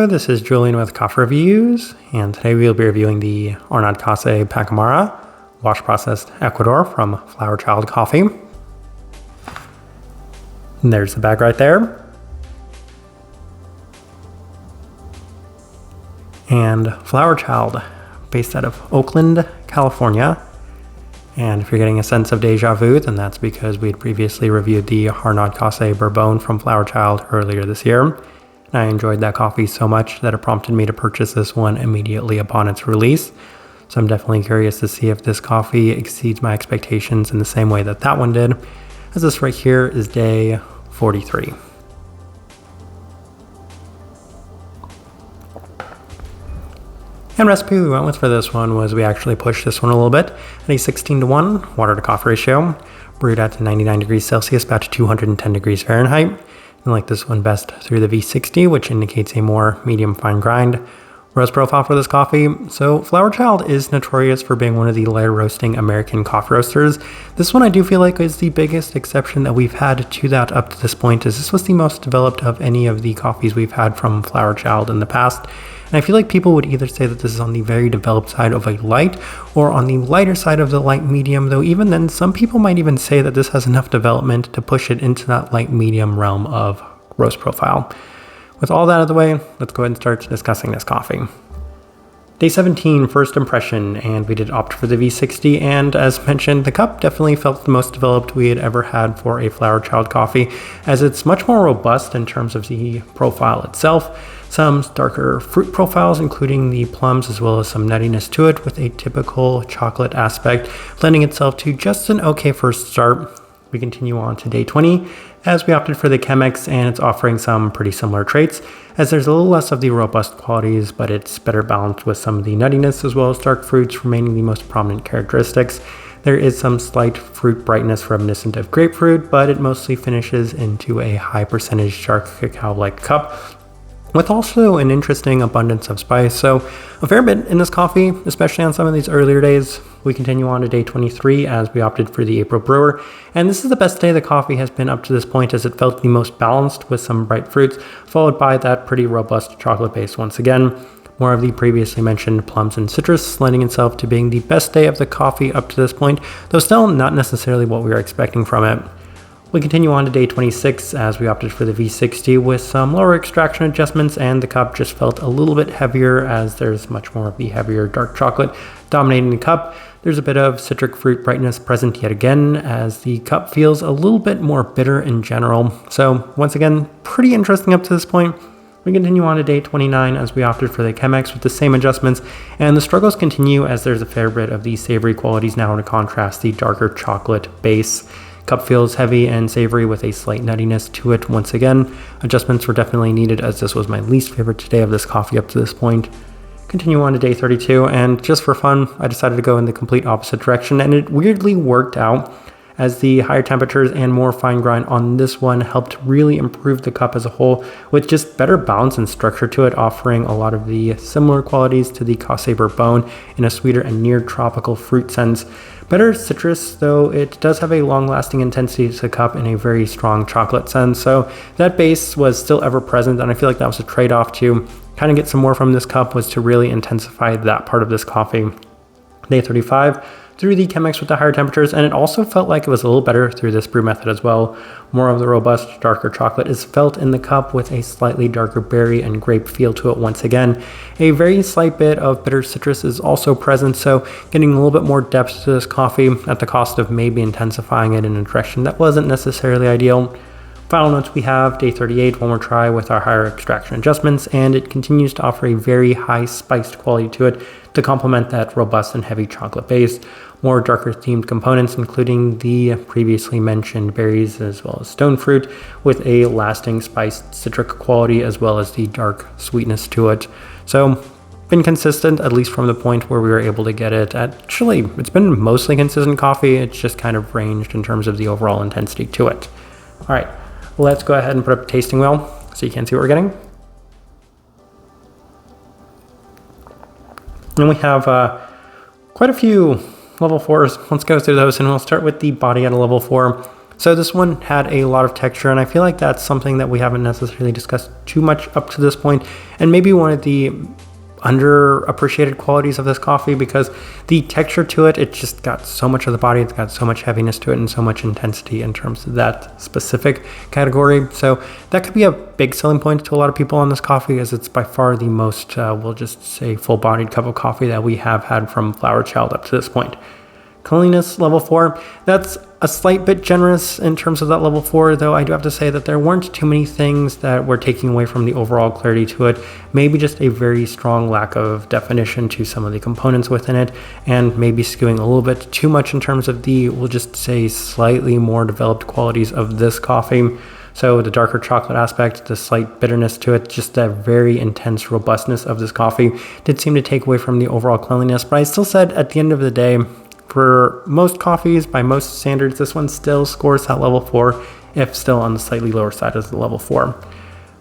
Hello, this is Julian with Coffee Reviews, and today we'll be reviewing the Arnaud Causse Pacamara wash processed Ecuador from Flower Child Coffee. And there's the bag right there. And Flower Child, based out of Oakland, California. And if you're getting a sense of deja vu, then that's because we had previously reviewed the Arnaud Causse Bourbon from Flower Child earlier this year. And I enjoyed that coffee so much that it prompted me to purchase this one immediately upon its release. So I'm definitely curious to see if this coffee exceeds my expectations in the same way that that one did, as this right here is day 43. And recipe we went with for this one was we actually pushed this one a little bit at a 16:1 water to coffee ratio, brewed at 99 degrees Celsius, about 210 degrees Fahrenheit. I like this one best through the V60, which indicates a more medium fine grind roast profile for this coffee. So Flower Child is notorious for being one of the lighter roasting American coffee roasters. This one I do feel like is the biggest exception that we've had to that up to this point, as this was the most developed of any of the coffees we've had from Flower Child in the past. And I feel like people would either say that this is on the very developed side of a light or on the lighter side of the light medium, though even then some people might even say that this has enough development to push it into that light medium realm of roast profile. With all that out of the way, let's go ahead and start discussing this coffee. Day 17, first impression, and we did opt for the V60, and as mentioned, the cup definitely felt the most developed we had ever had for a Flower Child coffee, as it's much more robust in terms of the profile itself. Some darker fruit profiles, including the plums, as well as some nuttiness to it, with a typical chocolate aspect, lending itself to just an okay first start. We continue on to day 20, as we opted for the Chemex, and it's offering some pretty similar traits, as there's a little less of the robust qualities, but it's better balanced with some of the nuttiness as well as dark fruits remaining the most prominent characteristics. There is some slight fruit brightness reminiscent of grapefruit, but it mostly finishes into a high percentage dark cacao-like cup, with also an interesting abundance of spice. So a fair bit in this coffee, especially on some of these earlier days. We continue on to day 23 as we opted for the April brewer. And this is the best day the coffee has been up to this point, as it felt the most balanced with some bright fruits, followed by that pretty robust chocolate base once again. More of the previously mentioned plums and citrus, lending itself to being the best day of the coffee up to this point, though still not necessarily what we were expecting from it. We continue on to day 26 as we opted for the V60 with some lower extraction adjustments, and the cup just felt a little bit heavier as there's much more of the heavier dark chocolate dominating the cup. There's a bit of citric fruit brightness present yet again, as the cup feels a little bit more bitter in general. So once again, pretty interesting up to this point. We continue on to day 29 as we opted for the Chemex with the same adjustments, and the struggles continue as there's a fair bit of the savory qualities now to contrast the darker chocolate base. Cup feels heavy and savory with a slight nuttiness to it once again. Adjustments were definitely needed, as this was my least favorite today of this coffee up to this point. Continue on to day 32, and just for fun, I decided to go in the complete opposite direction, and it weirdly worked out, as the higher temperatures and more fine grind on this one helped really improve the cup as a whole, with just better balance and structure to it, offering a lot of the similar qualities to the Causse Bourbon in a sweeter and near tropical fruit sense. Better citrus, though it does have a long-lasting intensity to the cup in a very strong chocolate sense. So that base was still ever present, and I feel like that was a trade-off to kind of get some more from this cup, was to really intensify that part of this coffee. Day 35, through the Chemex with the higher temperatures, and it also felt like it was a little better through this brew method as well. More of the robust, darker chocolate is felt in the cup with a slightly darker berry and grape feel to it once again. A very slight bit of bitter citrus is also present, so getting a little bit more depth to this coffee at the cost of maybe intensifying it in a direction that wasn't necessarily ideal. Final notes, we have day 38, one more try with our higher extraction adjustments, and it continues to offer a very high spiced quality to it to complement that robust and heavy chocolate base. More darker themed components, including the previously mentioned berries as well as stone fruit, with a lasting spiced citric quality as well as the dark sweetness to it. So been consistent, at least from the point where we were able to get it. Actually, it's been mostly consistent coffee. It's just kind of ranged in terms of the overall intensity to it. All right, let's go ahead and put up a tasting wheel so you can see what we're getting. And we have quite a few level 4s. Let's go through those, and we'll start with the body at a level 4. So this one had a lot of texture, and I feel like that's something that we haven't necessarily discussed too much up to this point, and maybe one of the underappreciated qualities of this coffee, because the texture to it, it just got so much of the body, it's got so much heaviness to it and so much intensity in terms of that specific category. So that could be a big selling point to a lot of people on this coffee, as it's by far the most, we'll just say, full-bodied cup of coffee that we have had from Flower Child up to this point. Cleanliness, level 4, that's a slight bit generous in terms of that level 4, though I do have to say that there weren't too many things that were taking away from the overall clarity to it. Maybe just a very strong lack of definition to some of the components within it, and maybe skewing a little bit too much in terms of the, we'll just say, slightly more developed qualities of this coffee. So the darker chocolate aspect, the slight bitterness to it, just that very intense robustness of this coffee did seem to take away from the overall cleanliness. But I still said at the end of the day, for most coffees, by most standards, this one still scores that level 4, if still on the slightly lower side as the level 4.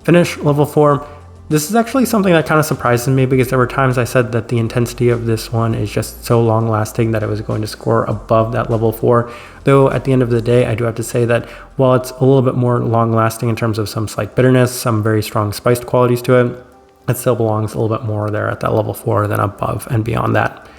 Finish, level 4. This is actually something that kind of surprises me, because there were times I said that the intensity of this one is just so long lasting that it was going to score above that level 4. Though at the end of the day, I do have to say that while it's a little bit more long lasting in terms of some slight bitterness, some very strong spiced qualities to it, it still belongs a little bit more there at that level 4 than above and beyond that.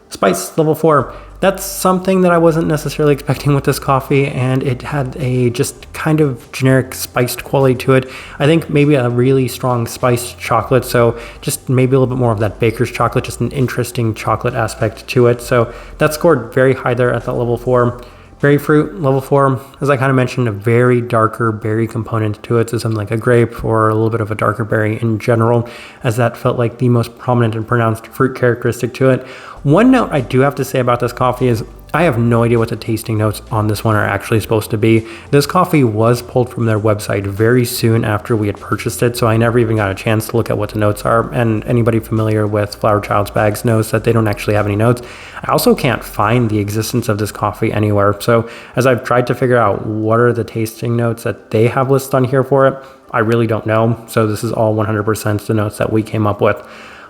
Spice, level 4. That's something that I wasn't necessarily expecting with this coffee, and it had a just kind of generic spiced quality to it. I think maybe a really strong spiced chocolate, so just maybe a little bit more of that baker's chocolate, just an interesting chocolate aspect to it. So that scored very high there at that level 4. Berry fruit, level 4, as I kind of mentioned, a very darker berry component to it, so something like a grape or a little bit of a darker berry in general, as that felt like the most prominent and pronounced fruit characteristic to it. One note I do have to say about this coffee is I have no idea what the tasting notes on this one are actually supposed to be. This coffee was pulled from their website very soon after we had purchased it, so I never even got a chance to look at what the notes are, and anybody familiar with Flower Child's bags knows that they don't actually have any notes. I also can't find the existence of this coffee anywhere, so as I've tried to figure out what are the tasting notes that they have listed on here for it, I really don't know, so this is all 100% the notes that we came up with.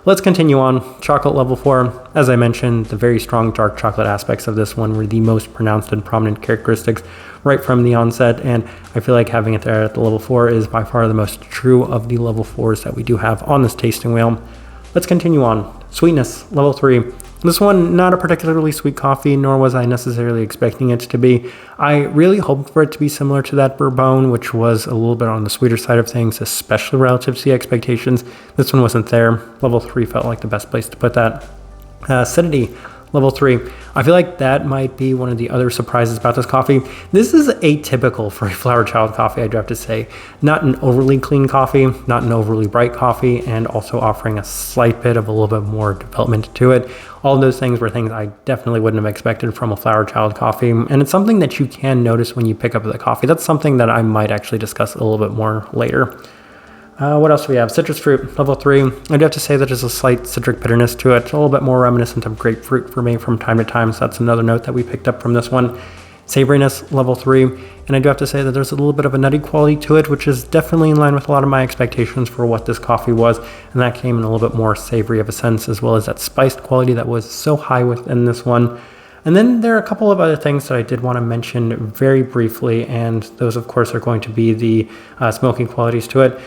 Let's continue on. Chocolate, level 4. As I mentioned, the very strong dark chocolate aspects of this one were the most pronounced and prominent characteristics right from the onset, and I feel like having it there at the level 4 is by far the most true of the level 4s that we do have on this tasting wheel. Let's continue on. Sweetness, level 3. This one, not a particularly sweet coffee, nor was I necessarily expecting it to be. I really hoped for it to be similar to that Bourbon, which was a little bit on the sweeter side of things, especially relative to the expectations. This one wasn't there. Level 3 felt like the best place to put that. Acidity, level 3. I feel like that might be one of the other surprises about this coffee. This is atypical for a Flower Child coffee, I do have to say. Not an overly clean coffee, not an overly bright coffee, and also offering a slight bit of a little bit more development to it. All of those things were things I definitely wouldn't have expected from a Flower Child coffee, and it's something that you can notice when you pick up the coffee. That's something that I might actually discuss a little bit more later. What else do we have? Citrus fruit, level 3. I do have to say that there's a slight citric bitterness to it, a little bit more reminiscent of grapefruit for me from time to time, so that's another note that we picked up from this one. Savoriness, level 3, and I do have to say that there's a little bit of a nutty quality to it, which is definitely in line with a lot of my expectations for what this coffee was, and that came in a little bit more savory of a sense, as well as that spiced quality that was so high within this one. And then there are a couple of other things that I did want to mention very briefly, and those of course are going to be the smoky qualities to it.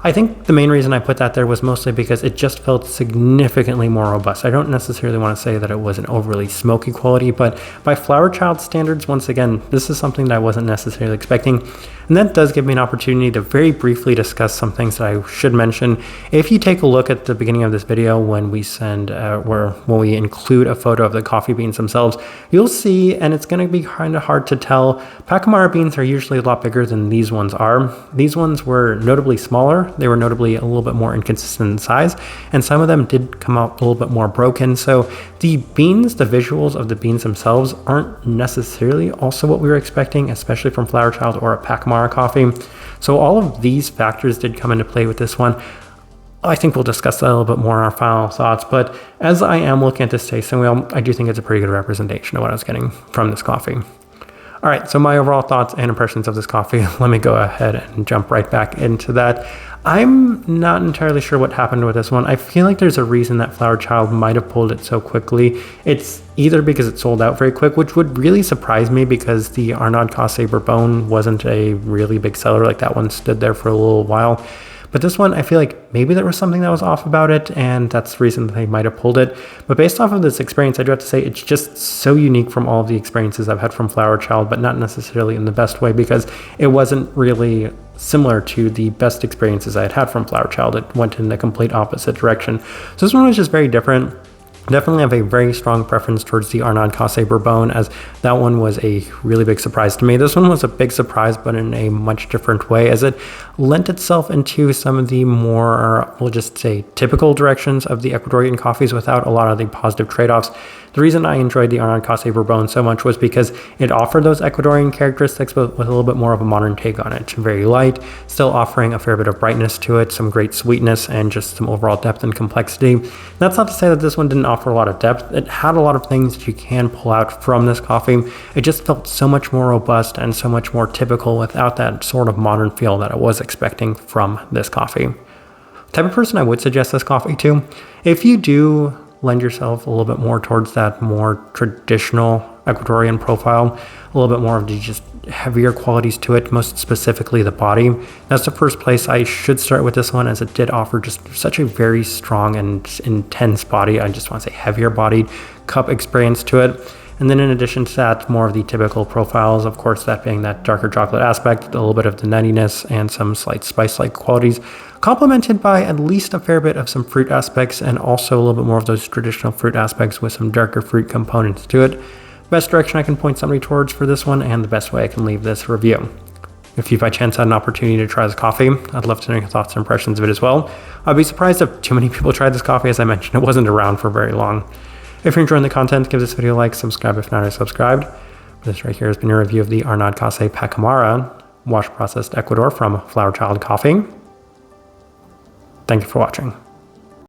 I think the main reason I put that there was mostly because it just felt significantly more robust. I don't necessarily want to say that it was an overly smoky quality, but by Flower Child standards, once again, this is something that I wasn't necessarily expecting. And that does give me an opportunity to very briefly discuss some things that I should mention. If you take a look at the beginning of this video when we when we include a photo of the coffee beans themselves, you'll see, and it's going to be kind of hard to tell, Pacamara beans are usually a lot bigger than these ones are. These ones were notably smaller. They were notably a little bit more inconsistent in size, and some of them did come out a little bit more broken. So the beans, the visuals of the beans themselves aren't necessarily also what we were expecting, especially from Flower Child or a Pacamara coffee. So all of these factors did come into play with this one. I think we'll discuss that a little bit more in our final thoughts, but as I am looking at this tasting wheel, I do think it's a pretty good representation of what I was getting from this coffee. All All right, so my overall thoughts and impressions of this coffee, let me go ahead and jump right back into that. I'm not entirely sure what happened with this one. I feel like there's a reason that Flower Child might have pulled it so quickly. It's either because it sold out very quick, which would really surprise me because the Arnaud Causse Bourbon wasn't a really big seller. Like that one stood there for a little while. But this one, I feel like maybe there was something that was off about it, and that's the reason they might have pulled it. But based off of this experience, I do have to say it's just so unique from all of the experiences I've had from Flower Child, but not necessarily in the best way, because it wasn't really similar to the best experiences I had had from Flower Child. It went in the complete opposite direction. So this one was just very different. Definitely have a very strong preference towards the Arnaud Causse Bourbon, as that one was a really big surprise to me. This one was a big surprise, but in a much different way, as it lent itself into some of the more, we'll just say, typical directions of the Ecuadorian coffees without a lot of the positive trade-offs. The reason I enjoyed the Arnaud Causse Bourbon so much was because it offered those Ecuadorian characteristics, but with a little bit more of a modern take on it. Very light, still offering a fair bit of brightness to it, some great sweetness, and just some overall depth and complexity. That's not to say that this one didn't offer a lot of depth. It had a lot of things that you can pull out from this coffee. It just felt so much more robust and so much more typical without that sort of modern feel that I was expecting from this coffee. The type of person I would suggest this coffee to, if you do lend yourself a little bit more towards that more traditional Ecuadorian profile, a little bit more of the just heavier qualities to it, most specifically the body. That's the first place I should start with this one, as it did offer just such a very strong and intense body. I just want to say heavier bodied cup experience to it. And then in addition to that, more of the typical profiles, of course, that being that darker chocolate aspect, a little bit of the nuttiness and some slight spice-like qualities, complemented by at least a fair bit of some fruit aspects, and also a little bit more of those traditional fruit aspects with some darker fruit components to it. Best direction I can point somebody towards for this one, and the best way I can leave this review. If you by chance had an opportunity to try this coffee, I'd love to know your thoughts and impressions of it as well. I'd be surprised if too many people tried this coffee. As I mentioned, it wasn't around for very long. If you're enjoying the content, give this video a like, subscribe if not already subscribed. This right here has been a review of the Arnaud Causse Pacamara wash processed Ecuador from Flower Child Coffee. Thank you for watching.